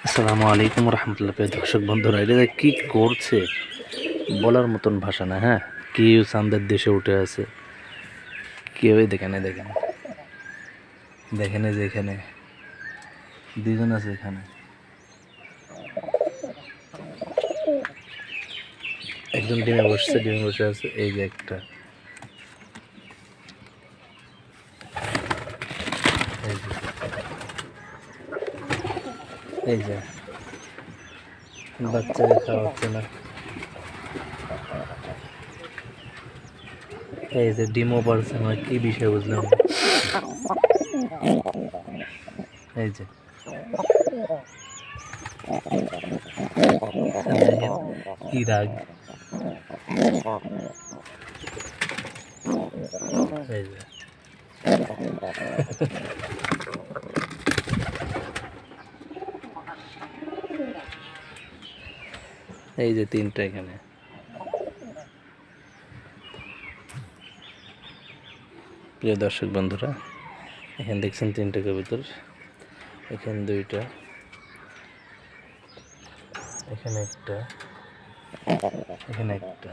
আসসালামু আলাইকুম রহমতুল্লাহ। প্রিয় দর্শক বন্ধুরা, এটা যে কি করছে বলার মতন ভাষা না। হ্যাঁ, কেউ চাঁদের দেশে উঠে আছে, কেউই দেখেন দেখেন দেখেন যে এখানে দুজন আছে। এখানে একজন ডিমে বসে আছে। এই যে একটা, এই যে এই যে বাচ্চাকে খাওয়াচ্ছে না। এই যে ডিমও পারছে না, কি বিষয় বুঝলাম না। এই যে দেখেন কি রাগ। এই যে এই যে তিনটা এখানে। প্রিয় দর্শক বন্ধুরা, এখানে দেখছেন তিনটা কবুতর, এখানে দুইটা, এখানে একটা, এখানে একটা।